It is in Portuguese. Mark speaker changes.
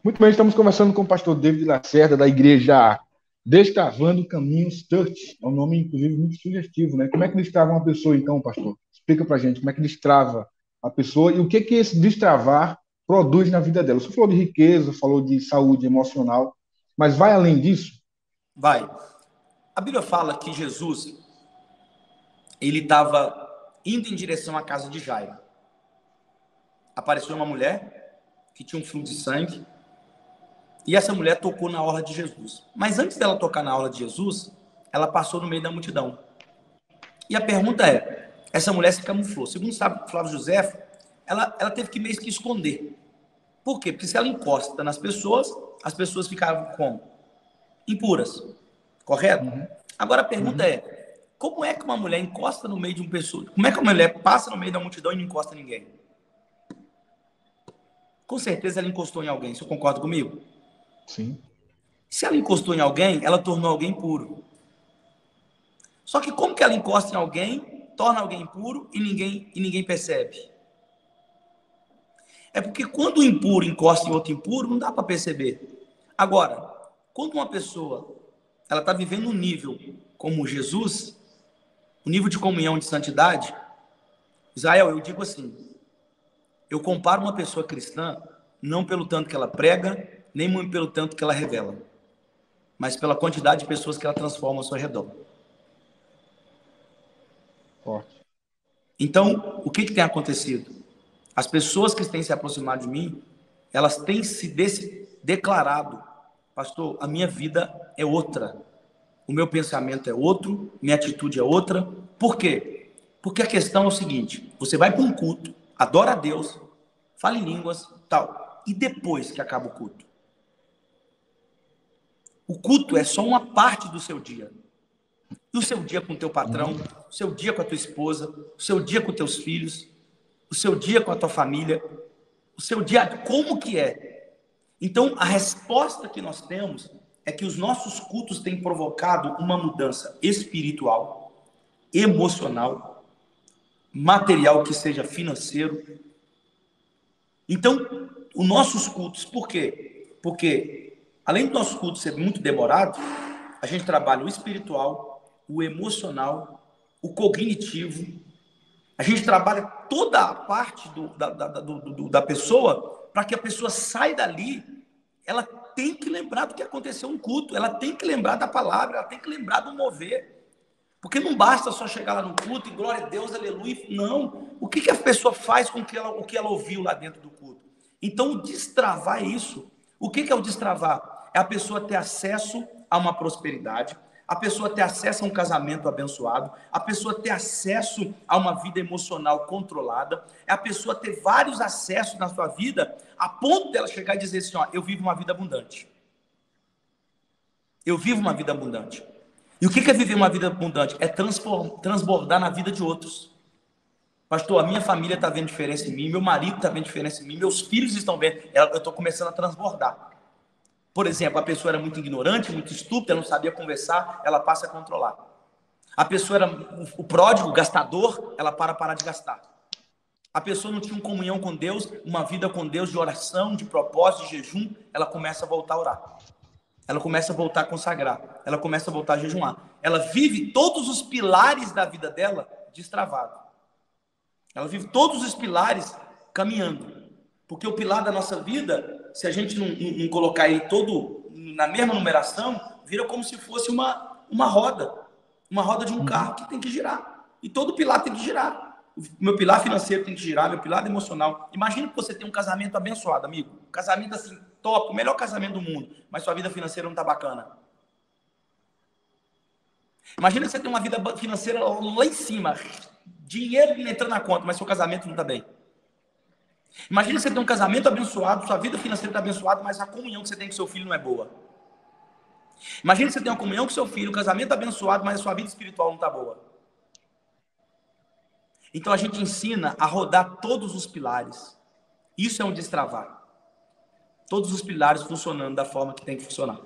Speaker 1: Muito bem, estamos conversando com o pastor David Lacerda, da igreja Destravando Caminhos Church. É um nome, inclusive, muito sugestivo, né? Como é que destrava uma pessoa, então, pastor? Explica pra gente como é que destrava a pessoa e o que que esse destravar produz na vida dela. Você falou de riqueza, falou de saúde emocional, mas vai além disso?
Speaker 2: Vai. A Bíblia fala que Jesus, ele estava indo em direção à casa de Jairo. Apareceu uma mulher que tinha um fluxo de sangue e essa mulher tocou na orla de Jesus. Mas antes dela tocar na orla de Jesus, ela passou no meio da multidão. E a pergunta é, essa mulher se camuflou. Segundo sabe Flávio José, ela teve que meio que esconder. Por quê? Porque se ela encosta nas pessoas, as pessoas ficavam como? Impuras. Correto?
Speaker 1: Uhum,
Speaker 2: Agora a pergunta
Speaker 1: uhum.
Speaker 2: é, como é que uma mulher encosta no meio de uma pessoa? Como é que uma mulher passa no meio da multidão e não encosta em ninguém? Com certeza ela encostou em alguém, você concorda comigo?
Speaker 1: Sim.
Speaker 2: Se ela encostou em alguém, ela tornou alguém puro. Só que como que ela encosta em alguém, torna alguém impuro e ninguém percebe? É porque quando o impuro encosta em outro impuro, não dá para perceber. Agora, quando uma pessoa ela está vivendo um nível como Jesus, um nível de comunhão, de santidade, Israel, eu digo assim, eu comparo uma pessoa cristã não pelo tanto que ela prega, nem muito pelo tanto que ela revela, mas pela quantidade de pessoas que ela transforma ao seu redor.
Speaker 1: Forte.
Speaker 2: Então, o que tem acontecido? As pessoas que têm se aproximado de mim, elas têm se declarado, pastor, a minha vida é outra, o meu pensamento é outro, minha atitude é outra. Por quê? Porque a questão é o seguinte, você vai para um culto, adora a Deus, fala em línguas, tal, e depois que acaba o culto? O culto é só uma parte do seu dia. E o seu dia com o teu patrão,
Speaker 1: Uhum.
Speaker 2: o seu dia com a tua esposa, o seu dia com teus filhos, o seu dia com a tua família, o seu dia, como que é? Então, a resposta que nós temos é que os nossos cultos têm provocado uma mudança espiritual, emocional, material, que seja financeiro. Então, os nossos cultos, por quê? Porque, além do nosso culto ser muito demorado, a gente trabalha o espiritual, o emocional, o cognitivo, a gente trabalha toda a parte da pessoa para que a pessoa saia dali, ela tem que lembrar do que aconteceu no culto, ela tem que lembrar da palavra, ela tem que lembrar do mover. Porque não basta só chegar lá no culto e glória a Deus, aleluia. Não. O que a pessoa faz com o que ela ouviu lá dentro do culto? Então, o destravar é isso. O que é o destravar? É a pessoa ter acesso a uma prosperidade, a pessoa ter acesso a um casamento abençoado, a pessoa ter acesso a uma vida emocional controlada, é a pessoa ter vários acessos na sua vida, a ponto dela chegar e dizer assim, ó, eu vivo uma vida abundante. Eu vivo uma vida abundante. E o que é viver uma vida abundante? É transbordar na vida de outros. Pastor, a minha família está vendo diferença em mim, meu marido está vendo diferença em mim, meus filhos estão vendo, eu estou começando a transbordar. Por exemplo, a pessoa era muito ignorante, muito estúpida, não sabia conversar, ela passa a controlar. A pessoa era o pródigo, o gastador, ela parar de gastar. A pessoa não tinha uma comunhão com Deus, uma vida com Deus de oração, de propósito, de jejum, ela começa a voltar a orar. Ela começa a voltar a consagrar. Ela começa a voltar a jejuar. Ela vive todos os pilares da vida dela destravado. Ela vive todos os pilares caminhando. Porque o pilar da nossa vida, se a gente não colocar ele todo na mesma numeração, vira como se fosse uma roda. Uma roda de um
Speaker 1: Uhum.
Speaker 2: carro que tem que girar. E todo pilar tem que girar. O meu pilar financeiro tem que girar, meu pilar emocional. Imagina que você tem um casamento abençoado, amigo. Um casamento assim, top, o melhor casamento do mundo. Mas sua vida financeira não tá bacana. Imagina que você tem uma vida financeira lá em cima. Dinheiro entrando na conta, mas seu casamento não tá bem. Imagina que você tem um casamento abençoado, sua vida financeira está abençoada, mas a comunhão que você tem com seu filho não é boa. Imagina que você tem uma comunhão com seu filho, um casamento abençoado, mas a sua vida espiritual não está boa. Então a gente ensina a rodar todos os pilares. Isso é um destravar. Todos os pilares funcionando da forma que tem que funcionar.